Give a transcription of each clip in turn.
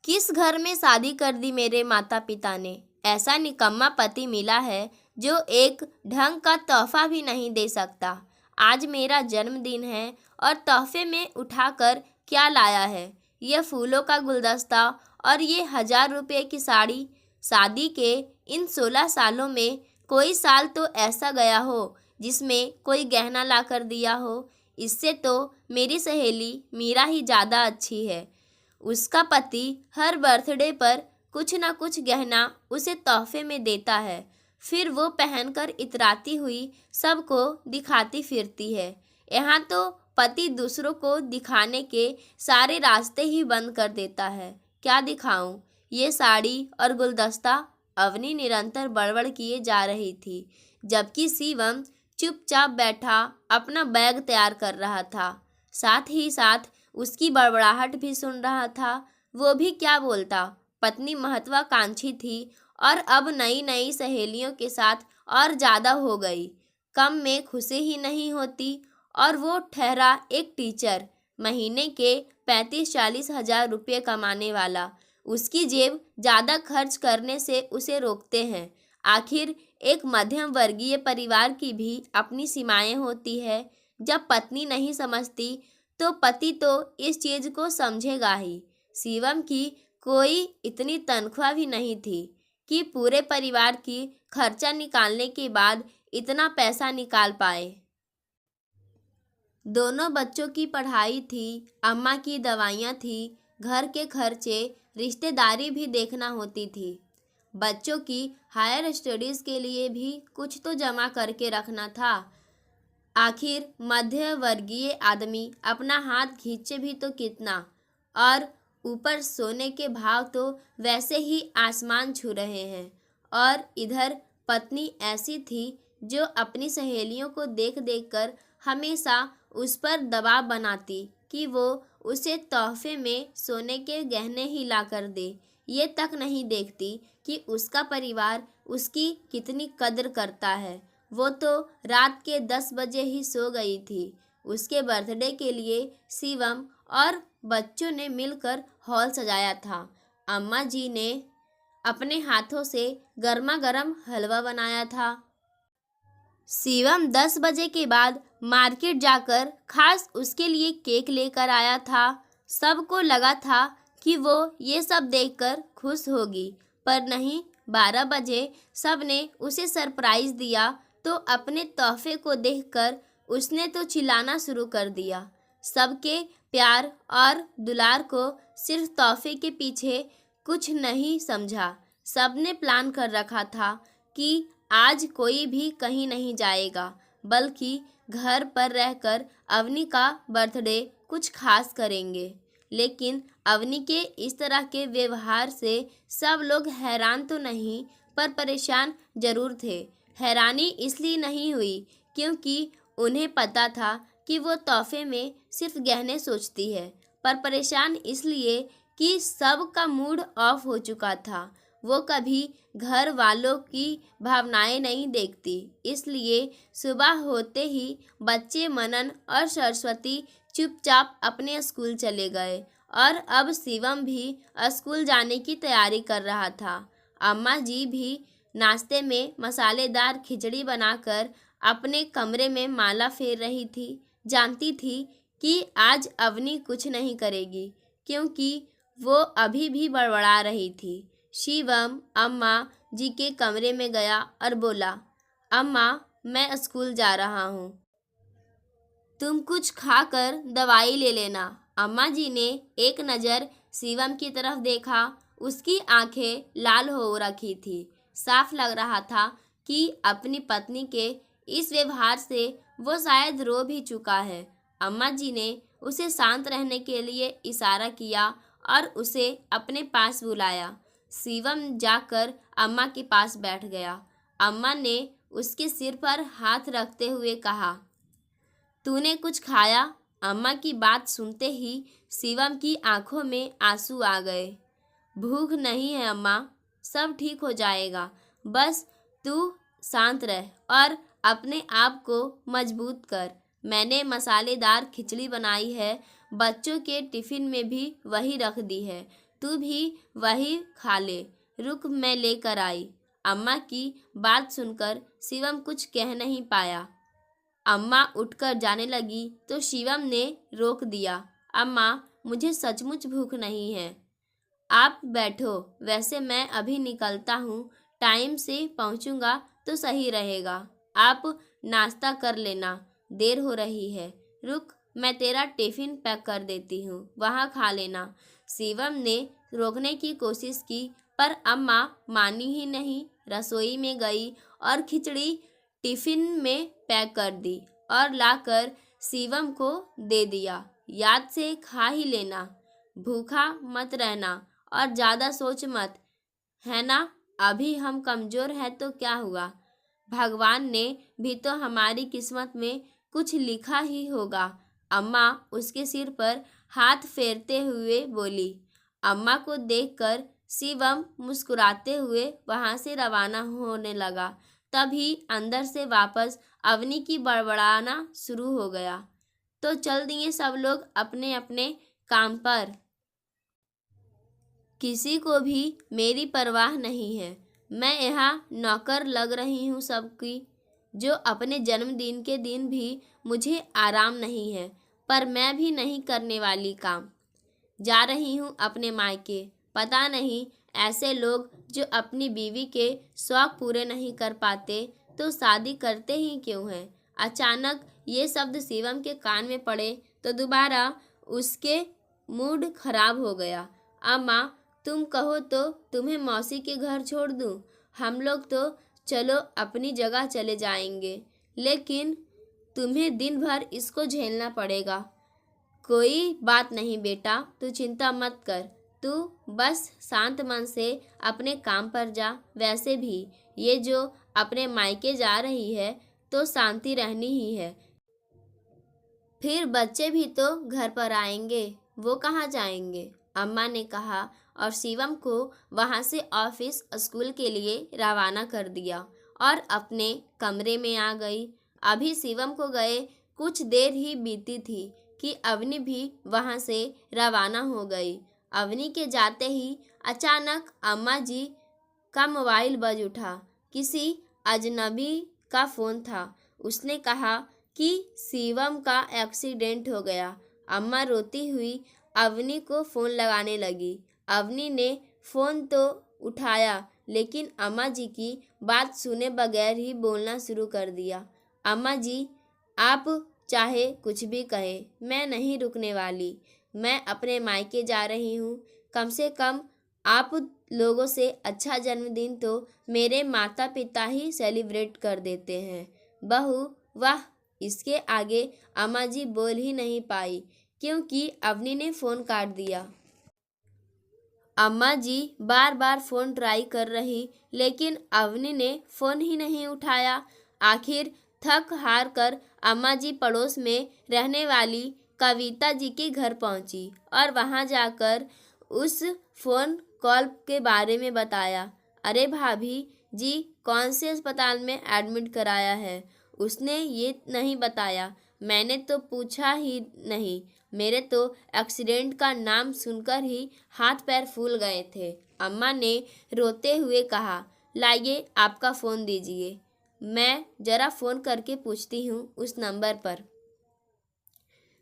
किस घर में शादी कर दी मेरे माता पिता ने। ऐसा निकम्मा पति मिला है जो एक ढंग का तोहफा भी नहीं दे सकता। आज मेरा जन्मदिन है और तोहफे में उठाकर क्या लाया है, यह फूलों का गुलदस्ता और ये 1000 रुपये की साड़ी। शादी के इन 16 सालों में कोई साल तो ऐसा गया हो जिसमें कोई गहना ला कर दिया हो। इससे तो मेरी सहेली मीरा ही ज़्यादा अच्छी है। उसका पति हर बर्थडे पर कुछ न कुछ गहना उसे तोहफे में देता है, फिर वो पहनकर इतराती हुई सबको दिखाती फिरती है। यहाँ तो पति दूसरों को दिखाने के सारे रास्ते ही बंद कर देता है। क्या दिखाऊं? ये साड़ी और गुलदस्ता। अवनी निरंतर बड़बड़ किए जा रही थी, जबकि शिवम चुपचाप बैठा अपना बैग तैयार कर रहा था। साथ ही साथ उसकी बड़बड़ाहट भी सुन रहा था। वो भी क्या बोलता, पत्नी महत्वाकांक्षी थी और अब नई नई सहेलियों के साथ और ज़्यादा हो गई। कम में खुशी ही नहीं होती। और वो ठहरा एक टीचर, महीने के 35-40 हज़ार रुपये कमाने वाला। उसकी जेब ज़्यादा खर्च करने से उसे रोकते हैं। आखिर एक मध्यम वर्गीय परिवार की भी अपनी सीमाएं होती है। जब पत्नी नहीं समझती तो पति तो इस चीज़ को समझेगा ही। शिवम की कोई इतनी तनख्वाह भी नहीं थी कि पूरे परिवार की खर्चा निकालने के बाद इतना पैसा निकाल पाए। दोनों बच्चों की पढ़ाई थी, अम्मा की दवाइयाँ थी, घर के खर्चे, रिश्तेदारी भी देखना होती थी। बच्चों की हायर स्टडीज़ के लिए भी कुछ तो जमा करके रखना था। आखिर मध्य वर्गीय आदमी अपना हाथ खींचे भी तो कितना। और ऊपर सोने के भाव तो वैसे ही आसमान छू रहे हैं। और इधर पत्नी ऐसी थी जो अपनी सहेलियों को देख देख कर हमेशा उस पर दबाव बनाती कि वो उसे तोहफे में सोने के गहने ही ला कर दे। ये तक नहीं देखती कि उसका परिवार उसकी कितनी कद्र करता है। वो तो रात के 10 बजे ही सो गई थी। उसके बर्थडे के लिए शिवम और बच्चों ने मिलकर हॉल सजाया था। अम्मा जी ने अपने हाथों से गर्मा गर्म हलवा बनाया था। शिवम 10 बजे के बाद मार्केट जाकर खास उसके लिए केक लेकर आया था। सबको लगा था कि वो ये सब देखकर खुश होगी, पर नहीं। 12 बजे सब ने उसे सरप्राइज़ दिया तो अपने तोहफे को देखकर उसने तो चिल्लाना शुरू कर दिया। सबके प्यार और दुलार को सिर्फ तोहफे के पीछे कुछ नहीं समझा। सबने प्लान कर रखा था कि आज कोई भी कहीं नहीं जाएगा, बल्कि घर पर रहकर अवनी का बर्थडे कुछ खास करेंगे। लेकिन अवनी के इस तरह के व्यवहार से सब लोग हैरान तो नहीं, पर परेशान जरूर थे। हैरानी इसलिए नहीं हुई क्योंकि उन्हें पता था कि वो तोहफे में सिर्फ गहने सोचती है, पर परेशान इसलिए कि सब का मूड ऑफ हो चुका था। वो कभी घर वालों की भावनाएं नहीं देखती। इसलिए सुबह होते ही बच्चे मनन और सरस्वती चुपचाप अपने स्कूल चले गए और अब शिवम भी स्कूल जाने की तैयारी कर रहा था। अम्मा जी भी नाश्ते में मसालेदार खिचड़ी बनाकर अपने कमरे में माला फेर रही थी। जानती थी कि आज अवनी कुछ नहीं करेगी क्योंकि वो अभी भी बड़बड़ा रही थी। शिवम अम्मा जी के कमरे में गया और बोला, अम्मा मैं स्कूल जा रहा हूँ, तुम कुछ खाकर दवाई ले लेना। अम्मा जी ने एक नज़र शिवम की तरफ देखा। उसकी आंखें लाल हो रखी थी। साफ लग रहा था कि अपनी पत्नी के इस व्यवहार से वो शायद रो भी चुका है। अम्मा जी ने उसे शांत रहने के लिए इशारा किया और उसे अपने पास बुलाया। शिवम जाकर अम्मा के पास बैठ गया। अम्मा ने उसके सिर पर हाथ रखते हुए कहा, तूने कुछ खाया? अम्मा की बात सुनते ही शिवम की आंखों में आंसू आ गए। भूख नहीं है अम्मा, सब ठीक हो जाएगा, बस तू शांत रह और अपने आप को मजबूत कर। मैंने मसालेदार खिचड़ी बनाई है, बच्चों के टिफ़िन में भी वही रख दी है। तू भी वही खा ले, रुक मैं लेकर आई। अम्मा की बात सुनकर शिवम कुछ कह नहीं पाया। अम्मा उठकर जाने लगी तो शिवम ने रोक दिया। अम्मा, मुझे सचमुच भूख नहीं है। आप बैठो, वैसे मैं अभी निकलता हूँ, टाइम से पहुँचूँगा तो सही रहेगा। आप नाश्ता कर लेना, देर हो रही है। रुक, मैं तेरा टिफ़िन पैक कर देती हूँ, वहाँ खा लेना। शिवम ने रोकने की कोशिश की पर अम्मा मानी ही नहीं। रसोई में गई और खिचड़ी टिफ़िन में पैक कर दी और लाकर शिवम को दे दिया। याद से खा ही लेना, भूखा मत रहना और ज़्यादा सोच मत, है ना। अभी हम कमज़ोर हैं तो क्या हुआ, भगवान ने भी तो हमारी किस्मत में कुछ लिखा ही होगा। अम्मा उसके सिर पर हाथ फेरते हुए बोली। अम्मा को देखकर शिवम मुस्कुराते हुए वहाँ से रवाना होने लगा। तभी अंदर से वापस अवनी की बड़बड़ाना शुरू हो गया। तो चल दिए सब लोग अपने अपने काम पर, किसी को भी मेरी परवाह नहीं है। मैं यहाँ नौकर लग रही हूँ सबकी, जो अपने जन्मदिन के दिन भी मुझे आराम नहीं है, पर मैं भी नहीं करने वाली काम। जा रही हूँ अपने मायके। पता नहीं ऐसे लोग जो अपनी बीवी के शौक पूरे नहीं कर पाते तो शादी करते ही क्यों हैं। अचानक ये शब्द शिवम के कान में पड़े तो दोबारा उसके मूड खराब हो गया। अम्मा, तुम कहो तो तुम्हें मौसी के घर छोड़ दूँ? हम लोग तो चलो अपनी जगह चले जाएंगे, लेकिन तुम्हें दिन भर इसको झेलना पड़ेगा। कोई बात नहीं बेटा, तू चिंता मत कर, तू बस शांत मन से अपने काम पर जा। वैसे भी ये जो अपने मायके जा रही है तो शांति रहनी ही है, फिर बच्चे भी तो घर पर आएंगे, वो कहाँ जाएंगे। अम्मा ने कहा और शिवम को वहाँ से ऑफिस स्कूल के लिए रवाना कर दिया और अपने कमरे में आ गई। अभी शिवम को गए कुछ देर ही बीती थी कि अवनी भी वहाँ से रवाना हो गई। अवनी के जाते ही अचानक अम्मा जी का मोबाइल बज उठा। किसी अजनबी का फ़ोन था। उसने कहा कि शिवम का एक्सीडेंट हो गया। अम्मा रोती हुई अवनी को फ़ोन लगाने लगी। अवनी ने फ़ोन तो उठाया, लेकिन अम्मा जी की बात सुने बगैर ही बोलना शुरू कर दिया। अम्मा जी, आप चाहे कुछ भी कहे, मैं नहीं रुकने वाली। मैं अपने मायके जा रही हूँ। कम से कम आप लोगों से अच्छा जन्मदिन तो मेरे माता पिता ही सेलिब्रेट कर देते हैं। बहू, वाह। इसके आगे अम्मा जी बोल ही नहीं पाई क्योंकि अवनी ने फ़ोन काट दिया। अम्मा जी बार बार फ़ोन ट्राई कर रही, लेकिन अवनी ने फ़ोन ही नहीं उठाया। आखिर थक हार कर अम्मा जी पड़ोस में रहने वाली कविता जी के घर पहुंची और वहां जाकर उस फ़ोन कॉल के बारे में बताया। अरे भाभी जी, कौन से अस्पताल में एडमिट कराया है? उसने ये नहीं बताया। मैंने तो पूछा ही नहीं। मेरे तो एक्सीडेंट का नाम सुनकर ही हाथ पैर फूल गए थे। अम्मा ने रोते हुए कहा, लाइए आपका फ़ोन दीजिए, मैं ज़रा फ़ोन करके पूछती हूँ उस नंबर पर।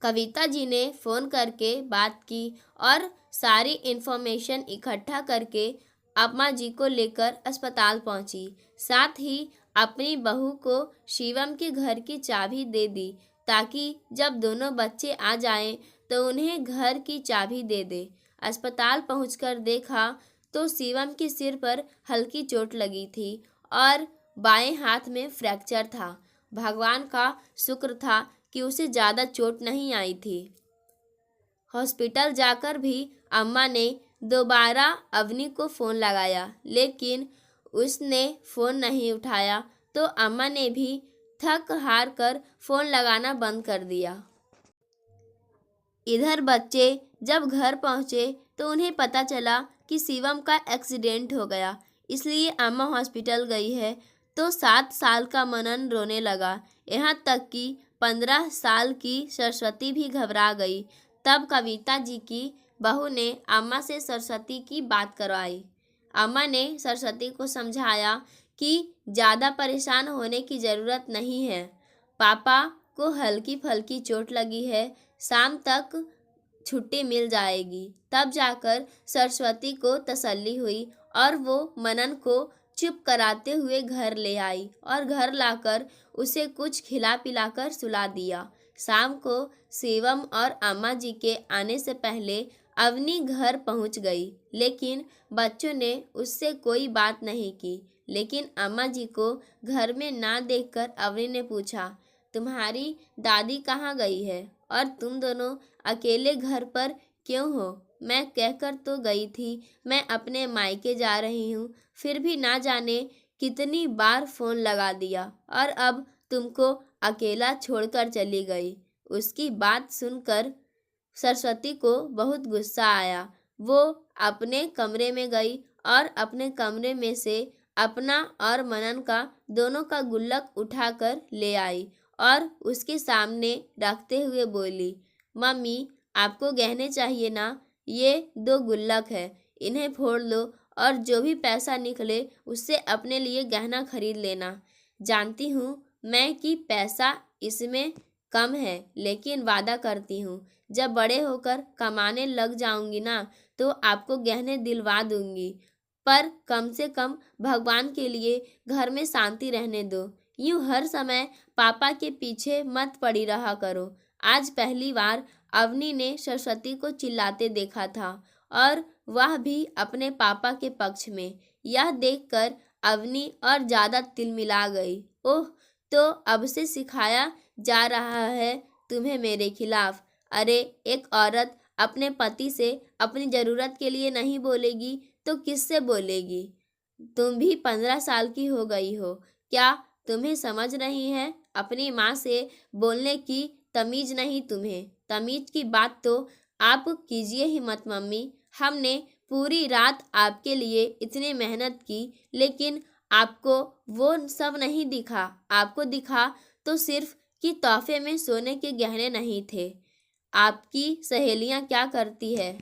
कविता जी ने फ़ोन करके बात की और सारी इन्फॉर्मेशन इकट्ठा करके अम्मा जी को लेकर अस्पताल पहुंची। साथ ही अपनी बहू को शिवम के घर की चाबी दे दी ताकि जब दोनों बच्चे आ जाएं तो उन्हें घर की चाबी दे दे। अस्पताल पहुंचकर देखा तो शिवम के सिर पर हल्की चोट लगी थी और बाएं हाथ में फ्रैक्चर था। भगवान का शुक्र था कि उसे ज़्यादा चोट नहीं आई थी। हॉस्पिटल जाकर भी अम्मा ने दोबारा अवनी को फ़ोन लगाया, लेकिन उसने फ़ोन नहीं उठाया तो अम्मा ने भी थक हार कर फ़ोन लगाना बंद कर दिया। इधर बच्चे जब घर पहुँचे तो उन्हें पता चला कि शिवम का एक्सीडेंट हो गया, इसलिए अम्मा हॉस्पिटल गई है। तो 7 साल का मनन रोने लगा। यहाँ तक कि 15 साल की सरस्वती भी घबरा गई। तब कविता जी की बहू ने अम्मा से सरस्वती की बात करवाई। अम्मा ने सरस्वती को समझाया कि ज़्यादा परेशान होने की ज़रूरत नहीं है। पापा को हल्की फुल्की चोट लगी है, शाम तक छुट्टी मिल जाएगी। तब जाकर सरस्वती को तसल्ली हुई और वो मनन को चुप कराते हुए घर ले आई और घर लाकर उसे कुछ खिला पिलाकर सुला दिया। शाम को शिवम और अम्मा जी के आने से पहले अवनी घर पहुंच गई, लेकिन बच्चों ने उससे कोई बात नहीं की। लेकिन अम्मा जी को घर में ना देखकर अवनी ने पूछा, तुम्हारी दादी कहाँ गई है और तुम दोनों अकेले घर पर क्यों हो? मैं कहकर तो गई थी मैं अपने मायके जा रही हूँ, फिर भी ना जाने कितनी बार फ़ोन लगा दिया और अब तुमको अकेला छोड़कर चली गई। उसकी बात सुनकर सरस्वती को बहुत गुस्सा आया। वो अपने कमरे में गई और अपने कमरे में से अपना और मनन का दोनों का गुल्लक उठाकर ले आई और उसके सामने रखते हुए बोली, मम्मी आपको गहने चाहिए ना? ये 2 गुल्लक है, इन्हें फोड़ लो और जो भी पैसा निकले उससे अपने लिए गहना खरीद लेना। जानती हूँ मैं कि पैसा इसमें कम है, लेकिन वादा करती हूँ जब बड़े होकर कमाने लग जाऊंगी ना तो आपको गहने दिलवा दूंगी, पर कम से कम भगवान के लिए घर में शांति रहने दो। यूँ हर समय पापा के पीछे मत पड़ी रहा करो। आज पहली बार अवनी ने सरस्वती को चिल्लाते देखा था और वह भी अपने पापा के पक्ष में। यह देखकर अवनी और ज़्यादा तिलमिला गई। ओह, तो अब से सिखाया जा रहा है तुम्हें मेरे खिलाफ। अरे, एक औरत अपने पति से अपनी ज़रूरत के लिए नहीं बोलेगी तो किससे बोलेगी? तुम भी 15 साल की हो गई हो, क्या तुम्हें समझ नहीं है? अपनी माँ से बोलने की तमीज़ नहीं तुम्हें? तमीज़ की बात तो आप कीजिए ही मत मम्मी। हमने पूरी रात आपके लिए इतनी मेहनत की, लेकिन आपको वो सब नहीं दिखा। आपको दिखा तो सिर्फ कि तोहफे में सोने के गहने नहीं थे। आपकी सहेलियाँ क्या करती है,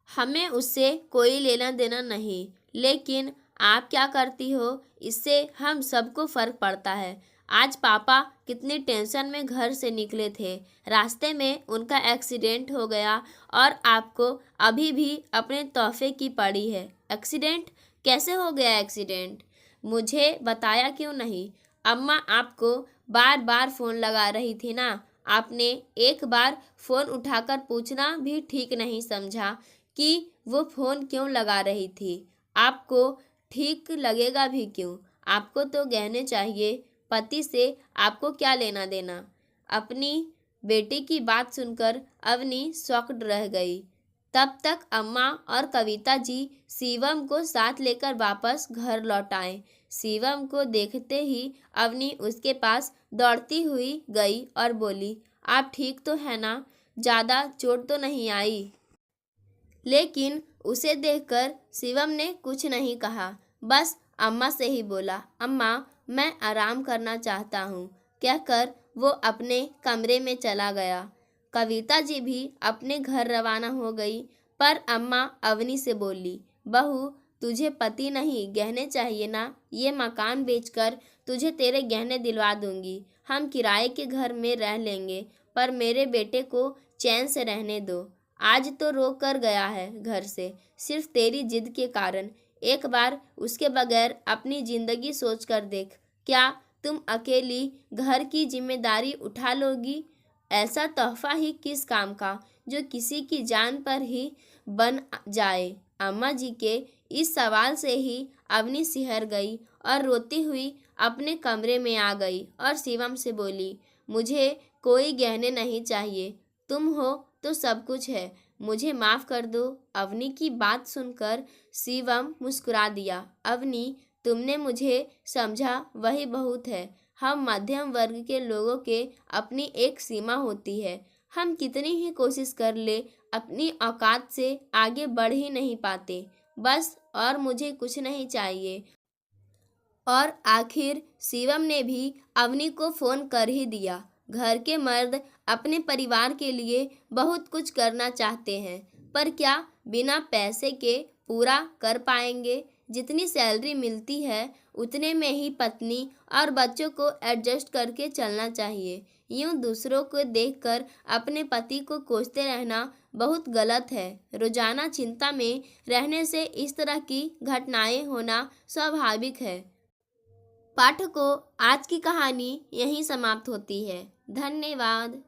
हमें उससे कोई लेना देना नहीं, लेकिन आप क्या करती हो इससे हम सबको फ़र्क पड़ता है। आज पापा कितनी टेंशन में घर से निकले थे, रास्ते में उनका एक्सीडेंट हो गया और आपको अभी भी अपने तोहफे की पड़ी है। एक्सीडेंट कैसे हो गया? एक्सीडेंट मुझे बताया क्यों नहीं? अम्मा आपको बार बार फ़ोन लगा रही थी ना, आपने एक बार फ़ोन उठाकर पूछना भी ठीक नहीं समझा कि वो फ़ोन क्यों लगा रही थी। आपको ठीक लगेगा भी क्यों? आपको तो गहने चाहिए, पति से आपको क्या लेना देना? अपनी बेटी की बात सुनकर अवनी शॉक्ड रह गई। तब तक अम्मा और कविता जी शिवम को साथ लेकर वापस घर लौट आए। शिवम को देखते ही अवनी उसके पास दौड़ती हुई गई और बोली, आप ठीक तो है ना? ज़्यादा चोट तो नहीं आई? लेकिन उसे देखकर शिवम ने कुछ नहीं कहा, बस अम्मा से ही बोला, अम्मा मैं आराम करना चाहता हूँ, कहकर वो अपने कमरे में चला गया। कविता जी भी अपने घर रवाना हो गई, पर अम्मा अवनी से बोली, बहू तुझे पति नहीं गहने चाहिए ना? ये मकान बेचकर तुझे तेरे गहने दिलवा दूंगी। हम किराए के घर में रह लेंगे, पर मेरे बेटे को चैन से रहने दो। आज तो रोक कर गया है घर से, सिर्फ तेरी जिद के कारण। एक बार उसके बगैर अपनी जिंदगी सोच कर देख, क्या तुम अकेली घर की जिम्मेदारी उठा लोगी? ऐसा तोहफा ही किस काम का जो किसी की जान पर ही बन जाए? अम्मा जी के इस सवाल से ही अवनी सिहर गई और रोती हुई अपने कमरे में आ गई और शिवम से बोली, मुझे कोई गहने नहीं चाहिए, तुम हो तो सब कुछ है, मुझे माफ़ कर दो। अवनी की बात सुनकर शिवम मुस्कुरा दिया। अवनी, तुमने मुझे समझा वही बहुत है। हम मध्यम वर्ग के लोगों के अपनी एक सीमा होती है, हम कितनी ही कोशिश कर ले अपनी औकात से आगे बढ़ ही नहीं पाते। बस और मुझे कुछ नहीं चाहिए। और आखिर शिवम ने भी अवनी को फ़ोन कर ही दिया। घर के मर्द अपने परिवार के लिए बहुत कुछ करना चाहते हैं, पर क्या बिना पैसे के पूरा कर पाएंगे? जितनी सैलरी मिलती है उतने में ही पत्नी और बच्चों को एडजस्ट करके चलना चाहिए। यूं दूसरों को देखकर अपने पति को कोसते रहना बहुत गलत है। रोजाना चिंता में रहने से इस तरह की घटनाएं होना स्वाभाविक है। पाठकों, आज की कहानी यहीं समाप्त होती है। धन्यवाद।